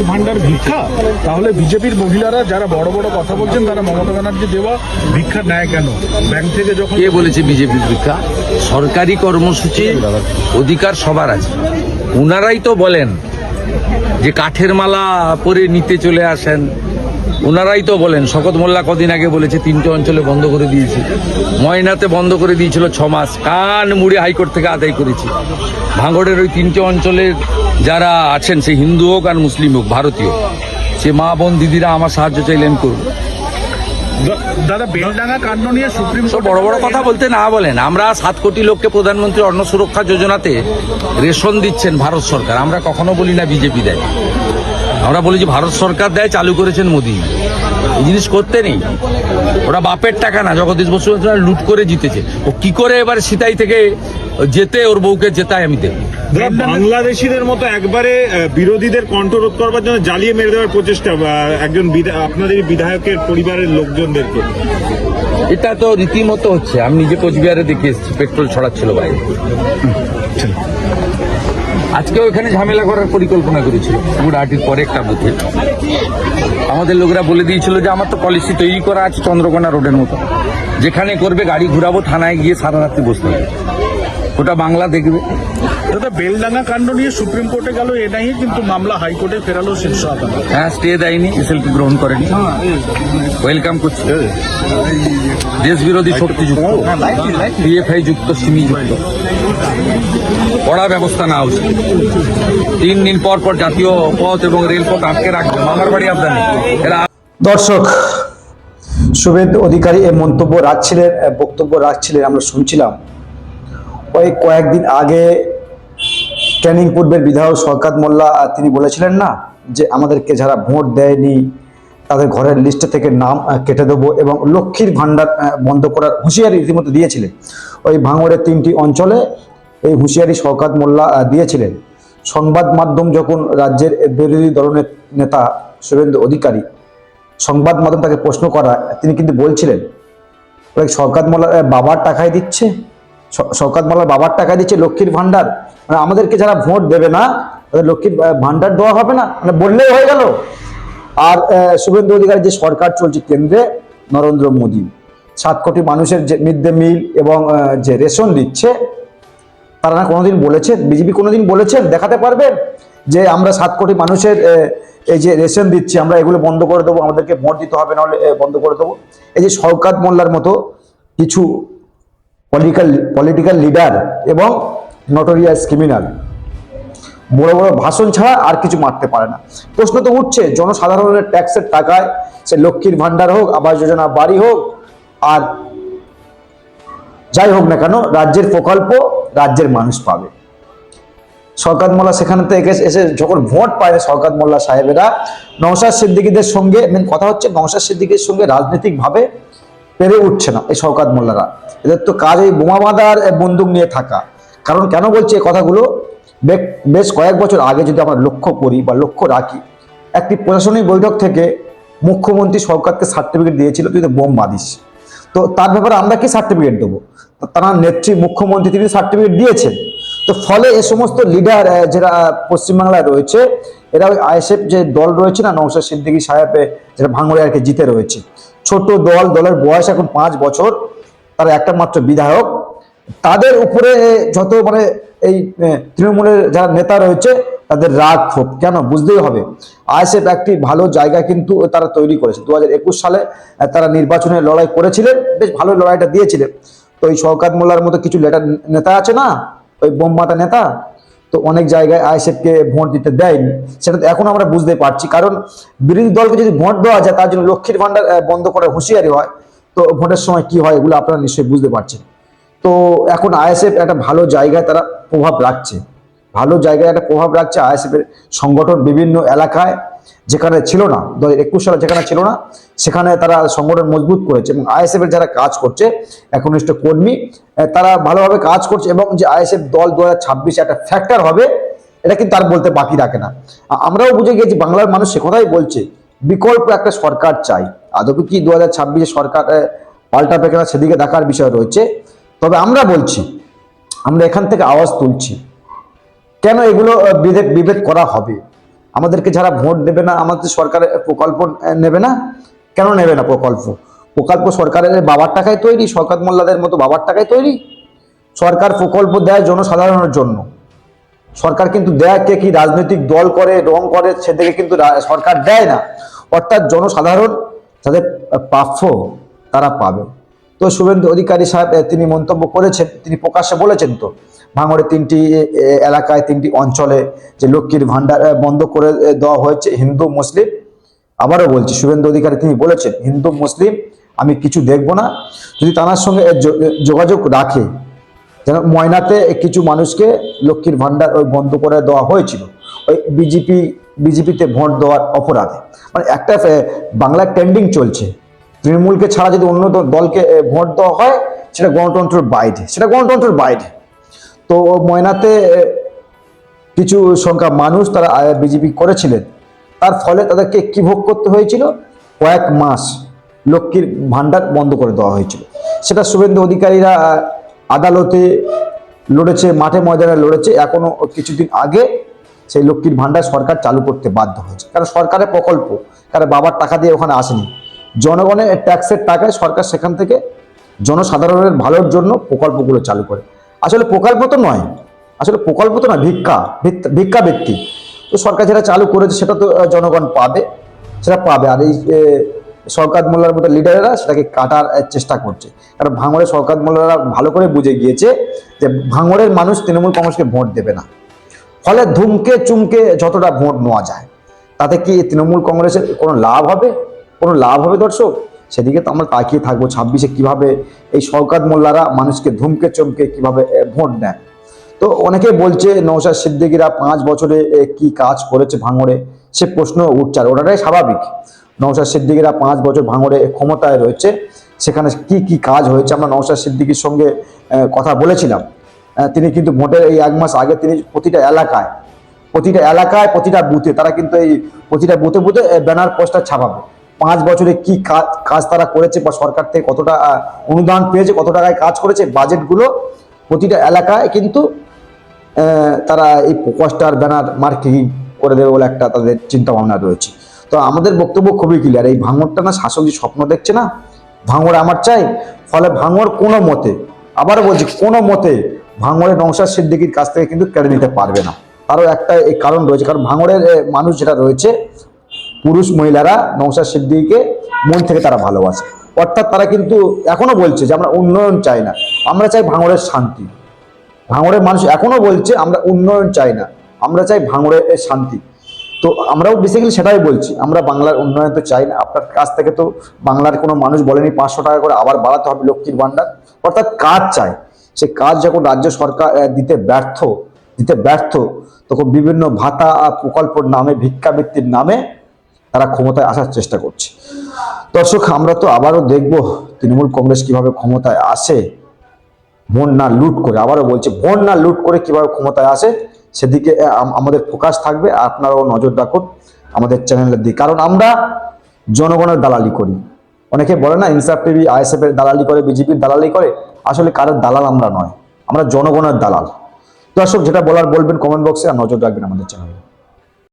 লক্ষ্মীর ভান্ডার ভিক্ষা, তাহলে বিজেপির মহিলারা যারা বড় বড় কথা বলছেন তারা মমতা ব্যানার্জি দেওয়া ভিক্ষা নেয় কেন? ব্যাংক থেকে যখন কে বলেছে বিজেপির ভিক্ষা? সরকারি কর্মসূচি অধিকার সবার আছে। উনারাই তো বলেন যে কাঠের মালা পরে নিতে চলে আসেন। ওনারাই তো বলেন, শকত মোল্লা কদিন আগে বলেছে 3টে অঞ্চলে বন্ধ করে দিয়েছে, ময়নাতে বন্ধ করে দিয়েছিল 6 মাস, কান মুড়ে হাইকোর্ট থেকে আদায় করেছি। ভাঙড়ের ওই 3টে অঞ্চলের যারা আছেন, সে হিন্দু হোক আর মুসলিম হোক, ভারতীয়, সে মা বোন দিদিরা আমার সাহায্য চাইলেন করব। দাদা, বেলডাঙ্গা কাণ্ড নিয়ে সুপ্রিম কোর্ট বড় বড় কথা বলতে না বলেন। আমরা 7 কোটি লোককে প্রধানমন্ত্রী অন্ন সুরক্ষা যোজনাতে রেশন দিচ্ছেন ভারত সরকার। আমরা কখনো বলি না বিজেপি দেয়, আমরা বলি যে ভারত সরকার দেয়, চালু করেছেন মোদী। এই জিনিস করতে নেই। ওরা বাপের টাকা না, জগদীশ বসু লুট করে জিতেছে। ও কি করে এবার সিতাই থেকে যেতে ওর বউকে জেতায় আমি দেখি। বাংলাদেশিদের মতো একবারে বিরোধীদের কণ্ঠরোধ করবার জন্য জ্বালিয়ে মেরে দেওয়ার প্রচেষ্টা একজন আপনাদের বিধায়কের পরিবারের লোকজনদেরকে, এটা তো রীতিমতো হচ্ছে। আমি নিজে কোচবিহারে দেখে এসেছি, পেট্রোল ছড়াচ্ছিল বাইরে। আজকে ওখানে ঝামেলা করার পরিকল্পনা করেছিল গুড়াহাটির পরে একটা বুথে। আমাদের লোকরা বলে দিয়েছিল যে আমার তো পলিসি তৈরি করা আছে চন্দ্রকোনা রোডের মতো, যেখানে করবে গাড়ি ঘুরাবো, থানায় গিয়ে সারা রাত্রি বসতে হবে, ওটা বাংলা দেখবে। দাদা, বেলডাঙ্গা কাণ্ড নিয়ে সুপ্রিম কোর্টে গেল এনআইএ, কিন্তু মামলা হাইকোর্টে ফেরালো শীর্ষ আদালত। হ্যাঁ, স্টে দেয়নি, এসএলপি গ্রহণ করেনি। ওয়েলকাম করছি। দেশ বিরোধী শক্তি যুক্ত, পিএফআই যুক্ত, সিমি যুক্ত, কড়া ব্যবস্থা নেওয়া উচিত। 3 দিন পর পর জাতীয় পথ এবং রেলপথ আটকে রাখবে, মামার বাড়ি আপনার এরা। দর্শক, শুভেন্দু অধিকারী এই মন্তব্য রাখছিলেন, বক্তব্য রাখছিলেন, আমরা শুনছিলাম। ওই কয়েকদিন আগে ক্যানিং পূর্বের বিধায়ক শওকত মোল্লা তিনি বলেছিলেন না যে আমাদেরকে যারা ভোট দেয়নি তাদের ঘরের লিস্টে থেকে নাম কেটে দেবো, এবং লক্ষ্মীর ভান্ডার বন্ধ করার হুঁশিয়ারি রীতিমতো দিয়েছিলেন। ওই ভাঙড়ের 3টি অঞ্চলে এই হুঁশিয়ারি শওকত মোল্লা দিয়েছিলেন। সংবাদ মাধ্যম যখন রাজ্যের বিরোধী দলের নেতা শুভেন্দু অধিকারী, সংবাদ মাধ্যম তাকে প্রশ্ন করা, তিনি কিন্তু বলছিলেন শওকত মোল্লার বাবার টাকায় দিচ্ছে, শওকত মোল্লার বাবার টাকায় দিচ্ছে লক্ষ্মীর ভান্ডার, মানে আমাদেরকে যারা ভোট দেবে না তাদের লক্ষ্মীর ভান্ডার দেওয়া হবে না, মানে বললেই হয়ে গেল। আর শুভেন্দু অধিকারী যে সরকার চলছে কেন্দ্রে, নরেন্দ্র মোদী 7 কোটি মানুষের যে মিড ডে মিল এবং যে রেশন দিচ্ছে, তারা না কোনোদিন বলেছেন, বিজেপি কোনোদিন বলেছেন দেখাতে পারবেন যে আমরা 7 কোটি মানুষের এই যে রেশন দিচ্ছি আমরা এগুলো বন্ধ করে দেবো, আমাদেরকে ভোট দিতে হবে, নাহলে বন্ধ করে দেবো? এই যে শওকত মোল্লার মতো কিছু পলিটিক্যাল লিডার এবং নটোরিয়াস ক্রিমিনাল বড় বড় ভাষণ ছাড়া আর কিছু মারতে পারে না। প্রশ্ন তো উঠছে, জনসাধারণের ট্যাক্সের টাকায় সে লক্ষ্মীর ভান্ডার হোক, আবাস যোজনা, বাড়ি হোক, আর যাই হোক না কেন, রাজ্যের প্রকল্প রাজ্যের মানুষ পাবে। শওকত মোল্লা সেখানে থেকে এসে যখন ভোট পায় শওকত মোল্লা সাহেবেরা, নওশাদ সিদ্দিকীদের সঙ্গে, মেন কথা হচ্ছে নওশাদ সিদ্দিকীর সঙ্গে রাজনৈতিকভাবে পেরে উঠছে না এই শওকত মোল্লারা। এদের তো কাজ এই বোমা বাঁধার, বন্দুক নিয়ে থাকা। কারণ কেন বলছি এই কথাগুলো, বেশ কয়েক বছর আগে যদি আমরা লক্ষ্য করি বা লক্ষ্য রাখি, একটি প্রশাসনিক বৈঠক থেকে মুখ্যমন্ত্রী শওকতকে সার্টিফিকেট দিয়েছিল তুই তো বোম বাঁধিস। তো তার ব্যাপারে আমরা কি সার্টিফিকেট দেবো? তার নেত্রী মুখ্যমন্ত্রী তিনি সার্টিফিকেট দিয়েছেন। তো ফলে এ সমস্ত লিডার যারা পশ্চিমবাংলায় রয়েছে, এরা ওই আইএসএফ যে দল রয়েছে না, নওশাদ সিদ্দিকী সাহেব যেটা ভাঙড়ে আর কি জিতে রয়েছে, ছোট দল, দলের বয়স এখন 5 বছর, তারা একটা মাত্র বিধায়ক, তাদের উপরে যত মানে এই তৃণমূলের যারা নেতা রয়েছে তাদের রাগ ক্ষোভ কেন বুঝতেই হবে। আইএসএফ একটি ভালো জায়গা কিন্তু তারা তৈরি করেছে। 2021 সালে তারা নির্বাচনে লড়াই করেছিলেন, বেশ ভালো লড়াইটা দিয়েছিলেন। তো ওই শওকত মোল্লার মতো কিছু নেতা আছে না, ওই বোমমাতা নেতা, তো অনেক জায়গায় আইএসএফকে ভোট দিতে দেয়নি। সেটা তো এখন আমরা বুঝতে পারছি, কারণ বিরোধী দলকে যদি ভোট দেওয়া যায় তার জন্য লক্ষ্মীর ভান্ডার বন্ধ করার হুঁশিয়ারি হয়, তো ভোটের সময় কি হয় এগুলো আপনারা নিশ্চয়ই বুঝতে পারছেন। তো এখন আইএসএফ একটা ভালো জায়গায় তারা প্রভাব রাখছে, ভালো জায়গায় একটা প্রভাব রাখছে। আইএসএফের সংগঠন বিভিন্ন এলাকায় যেখানে ছিল না, 2021 সালে যেখানে ছিল না, সেখানে তারা সংগঠন মজবুত করেছে, এবং আইএসএফের যারা কাজ করছে একনিষ্ঠ কর্মী, তারা ভালোভাবে কাজ করছে, এবং যে আইএসএফ দল 2026 একটা ফ্যাক্টর হবে এটা কিন্তু আর বলতে বাকি রাখে না। আমরাও বুঝে গিয়েছি, বাংলার মানুষ সে কথাই বলছে, বিকল্প একটা সরকার চাই। আদৌ কি 2026 সরকার পাল্টাবে কিনা সেদিকে দেখার বিষয় রয়েছে। তবে আমরা বলছি, আমরা এখান থেকে আওয়াজ তুলছি, কেন এগুলো বিভেদ করা হবে? আমাদেরকে যারা ভোট দেবে না, আমাদের সরকারের প্রকল্প নেবে না, কেন নেবে না? প্রকল্প সরকারের বাবার টাকায় তৈরি, শওকত মোল্লাদের মতো বাবার টাকায় তৈরি। সরকার প্রকল্প দেয় জনসাধারণের জন্য। সরকার কিন্তু দেয় কে কি রাজনৈতিক দল করে, রং করে, সেদিকে কিন্তু সরকার দেয় না। অর্থাৎ জনসাধারণ যাদের প্রাপ্য তারা পাবে। তো শুভেন্দু অধিকারী সাহেব তিনি মন্তব্য করেছেন, তিনি প্রকাশ্যে বলেছেন তো ভাঙড়ে 3টি এলাকায় 3টি অঞ্চলে যে লক্ষ্মীর ভান্ডার বন্ধ করে দেওয়া হয়েছে হিন্দু মুসলিম। আবারও বলছি, শুভেন্দু অধিকারী তিনি বলেছেন হিন্দু মুসলিম আমি কিছু দেখব না, যদি তার সঙ্গে যোগাযোগ রাখে। যেন ময়নাতে কিছু মানুষকে লক্ষ্মীর ভান্ডার ওই বন্ধ করে দেওয়া হয়েছিল ওই বিজেপিতে ভোট দেওয়ার অপরাধে। মানে একটা বাংলার ট্রেন্ডিং চলছে, তৃণমূলকে ছাড়া যদি অন্য দলকে ভোট দেওয়া হয় সেটা গণতন্ত্রের বাইরে। তো ময়নাতে কিছু সংখ্যা মানুষ তারা বিজেপি করেছিলেন, তার ফলে তাদেরকে কি ভোগ করতে হয়েছিল? কয়েক মাস লক্ষ্মীর ভান্ডার বন্ধ করে দেওয়া হয়েছিল। সেটা শুভেন্দু অধিকারীরা আদালতে লড়েছে, মাঠে ময়দানে লড়েছে। এখনো কিছুদিন আগে সেই লক্ষ্মীর ভান্ডার সরকার চালু করতে বাধ্য হয়েছে, কারণ সরকারের প্রকল্প, কারণ বাবার টাকা দিয়ে ওখানে আসেনি, জনগণের ট্যাক্সের টাকায় সরকার সেখান থেকে জনসাধারণের ভালোর জন্য প্রকল্পগুলো চালু করে। আসলে প্রকল্প তো নয়, ভিক্ষাবৃত্তি। তো সরকার যেটা চালু করেছে সেটা তো জনগণ পাবে, আর এই শওকত মোল্লার মতো লিডারেরা সেটাকে কাটার চেষ্টা করছে। কারণ ভাঙড়ে শওকত মোল্লারা ভালো করে বুঝে গিয়েছে যে ভাঙড়ের মানুষ তৃণমূল কংগ্রেসকে ভোট দেবে না। ফলে ধুমকে চুমকে যতটা ভোট নেওয়া যায়, তাতে কি তৃণমূল কংগ্রেসের কোনো লাভ হবে দর্শক? সেদিকে তো আমরা তাকিয়ে থাকবো 26-এ কিভাবে এই শওকত মোল্লারা মানুষকে ধুমকে চমকে কিভাবে ভোট নেয়। তো অনেকে বলছে নওশাদ সিদ্দিকীরা 5 বছরে কি কাজ করেছে ভাঙড়ে, সে প্রশ্ন উঠছে। আর ওটাই স্বাভাবিক, নওশাদ সিদ্দিকীরা 5 বছর ভাঙড়ে ক্ষমতায় রয়েছে, সেখানে কি কাজ হয়েছে। আমরা নওশাদ সিদ্দিকীর সঙ্গে কথা বলেছিলাম, তিনি কিন্তু ভোটের এই 1 মাস আগে তিনি প্রতিটা এলাকায় প্রতিটা বুথে তারা কিন্তু এই প্রতিটা বুথে ব্যানার পোস্টার ছাপাবে 5 বছরে কি কাজ তারা করেছে, বা সরকার থেকে কতটা অনুদান পেয়েছে, কত টাকায় কাজ করেছে, বাজেটগুলো প্রতিটা এলাকায় কিন্তু তারা এই পোস্টার ব্যানার মার্কিং করে দেবে বলে একটা তাদের চিন্তা ভাবনা রয়েছে। তো আমাদের বক্তব্য খুবই ক্লিয়ার, এই ভাঙড়টা না শাসক যে স্বপ্ন দেখছে না, ভাঙড় আমার চাই। ফলে ভাঙড় কোনো মতে, আবারও বলছি, কোনো মতে ভাঙড়ে নওশাদ সিদ্দিকীর কাছ থেকে কিন্তু কেড়ে নিতে পারবে না। তারও একটা এই কারণ রয়েছে, কারণ ভাঙড়ের মানুষ যেটা রয়েছে, পুরুষ মহিলারা নওশাদ সিদ্দিকীকে মন থেকে তারা ভালোবাসে। অর্থাৎ তারা কিন্তু এখনো বলছে যে আমরা উন্নয়ন চাই না, আমরা চাই ভাঙড়ের শান্তি। ভাঙড়ের মানুষ এখনো বলছে আমরা উন্নয়ন চাই না, আমরা চাই ভাঙড়ের শান্তি। তো আমরাও বেসিক্যালি সেটাই বলছি, আমরা বাংলার উন্নয়ন তো চাই না। আপনার কাছ থেকে তো বাংলার কোনো মানুষ বলেনি 500 টাকা করে আবার বাড়াতে হবে লক্ষ্মীর ভান্ডার। অর্থাৎ কাজ চায়, সে কাজ যখন রাজ্য সরকার দিতে ব্যর্থ তখন বিভিন্ন ভাতা প্রকল্পের নামে, ভিক্ষাবৃত্তির নামে তারা ক্ষমতায় আসার চেষ্টা করছে। দর্শক, আমরা তো আবারও দেখব তৃণমূল কংগ্রেস কিভাবে ক্ষমতায় আসে, ভোট না লুট করে। আবারও বলছি, ভোট না লুট করে কিভাবে ক্ষমতায় আসে সেদিকে আমাদের ফোকাস থাকবে। আপনারাও নজর রাখুন আমাদের চ্যানেলের দিকে, কারণ আমরা জনগণের দালালি করি। অনেকে বলে না ইনসাফ টিভি আইএসএফ এর দালালি করে, বিজেপির দালালি করে। আসলে কারোর দালাল আমরা নয়, আমরা জনগণের দালাল। দর্শক, যেটা বলার বলবেন কমেন্ট বক্সে, আর নজর রাখবেন আমাদের চ্যানেলে।